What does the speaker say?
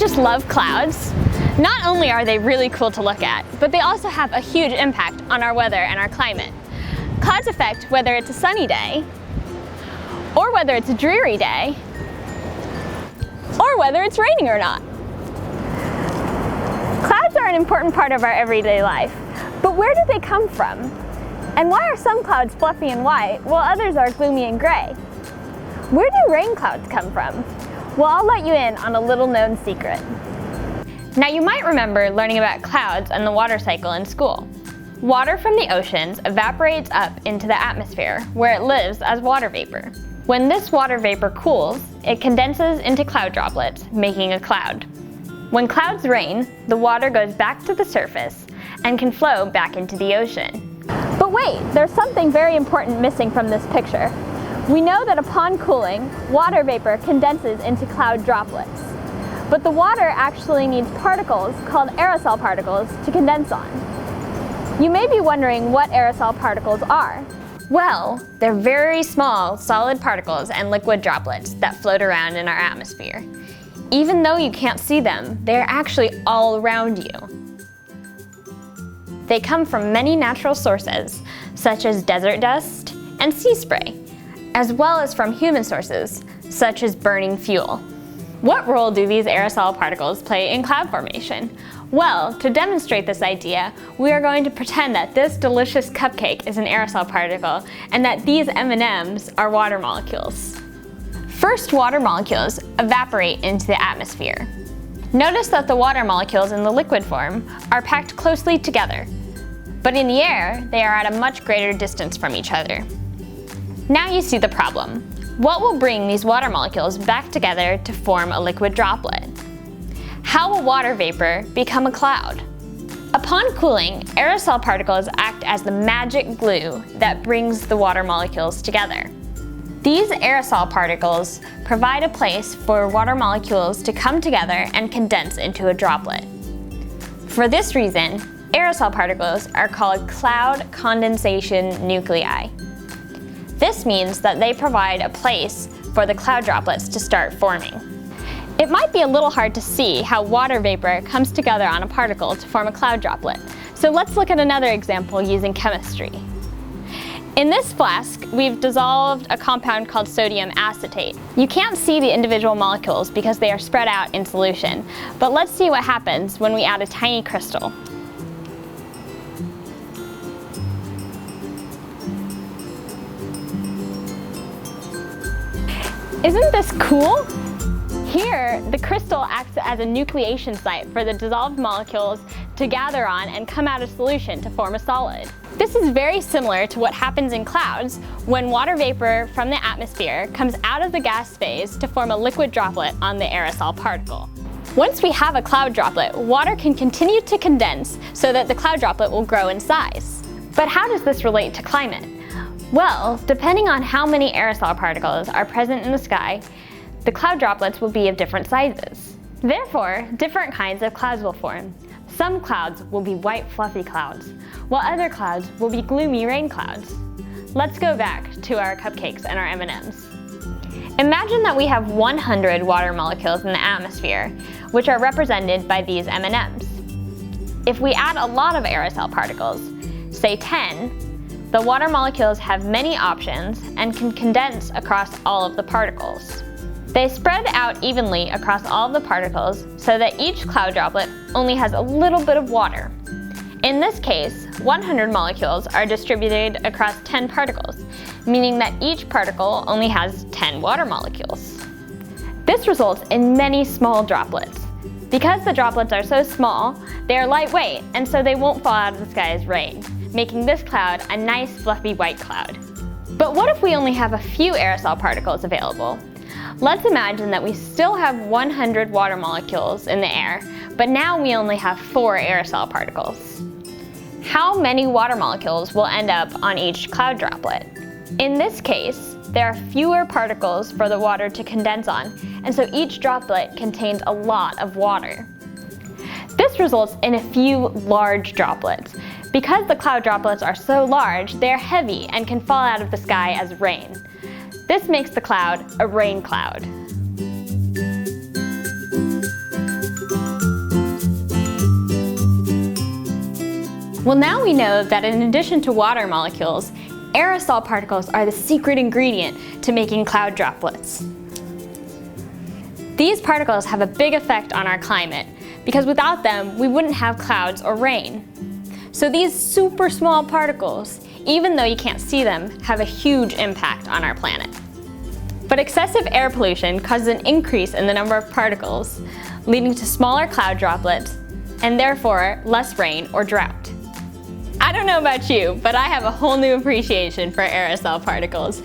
just love clouds? Not only are they really cool to look at, but they also have a huge impact on our weather and our climate. Clouds affect whether it's a sunny day, or whether it's a dreary day, or whether it's raining or not. Clouds are an important part of our everyday life, but where do they come from? And why are some clouds fluffy and white while others are gloomy and gray? Where do rain clouds come from? Well, I'll let you in on a little known secret. Now you might remember learning about clouds and the water cycle in school. Water from the oceans evaporates up into the atmosphere, where it lives as water vapor. When this water vapor cools, it condenses into cloud droplets, making a cloud. When clouds rain, the water goes back to the surface and can flow back into the ocean. But wait, there's something very important missing from this picture. We know that upon cooling, water vapor condenses into cloud droplets. But the water actually needs particles called aerosol particles to condense on. You may be wondering what aerosol particles are. Well, they're very small solid particles and liquid droplets that float around in our atmosphere. Even though you can't see them, they're actually all around you. They come from many natural sources, such as desert dust and sea spray, as well as from human sources, such as burning fuel. What role do these aerosol particles play in cloud formation? Well, to demonstrate this idea, we are going to pretend that this delicious cupcake is an aerosol particle and that these M&Ms are water molecules. First, water molecules evaporate into the atmosphere. Notice that the water molecules in the liquid form are packed closely together, but in the air, they are at a much greater distance from each other. Now you see the problem. What will bring these water molecules back together to form a liquid droplet? How will water vapor become a cloud? Upon cooling, aerosol particles act as the magic glue that brings the water molecules together. These aerosol particles provide a place for water molecules to come together and condense into a droplet. For this reason, aerosol particles are called cloud condensation nuclei. This means that they provide a place for the cloud droplets to start forming. It might be a little hard to see how water vapor comes together on a particle to form a cloud droplet, so let's look at another example using chemistry. In this flask, we've dissolved a compound called sodium acetate. You can't see the individual molecules because they are spread out in solution, but let's see what happens when we add a tiny crystal. Isn't this cool? Here, the crystal acts as a nucleation site for the dissolved molecules to gather on and come out of solution to form a solid. This is very similar to what happens in clouds when water vapor from the atmosphere comes out of the gas phase to form a liquid droplet on the aerosol particle. Once we have a cloud droplet, water can continue to condense so that the cloud droplet will grow in size. But how does this relate to climate? Well, depending on how many aerosol particles are present in the sky, the cloud droplets will be of different sizes. Therefore, different kinds of clouds will form. Some clouds will be white fluffy clouds, while other clouds will be gloomy rain clouds. Let's go back to our cupcakes and our M&Ms. Imagine that we have 100 water molecules in the atmosphere, which are represented by these M&Ms. If we add a lot of aerosol particles, say 10, the water molecules have many options and can condense across all of the particles. They spread out evenly across all of the particles so that each cloud droplet only has a little bit of water. In this case, 100 molecules are distributed across 10 particles, meaning that each particle only has 10 water molecules. This results in many small droplets. Because the droplets are so small, they are lightweight and so they won't fall out of the sky as rain, making this cloud a nice fluffy white cloud. But what if we only have a few aerosol particles available? Let's imagine that we still have 100 water molecules in the air, but now we only have 4 aerosol particles. How many water molecules will end up on each cloud droplet? In this case, there are fewer particles for the water to condense on, and so each droplet contains a lot of water. This results in a few large droplets. Because the cloud droplets are so large, they are heavy and can fall out of the sky as rain. This makes the cloud a rain cloud. Well, now we know that in addition to water molecules, aerosol particles are the secret ingredient to making cloud droplets. These particles have a big effect on our climate because without them, we wouldn't have clouds or rain. So these super small particles, even though you can't see them, have a huge impact on our planet. But excessive air pollution causes an increase in the number of particles, leading to smaller cloud droplets and therefore less rain or drought. I don't know about you, but I have a whole new appreciation for aerosol particles.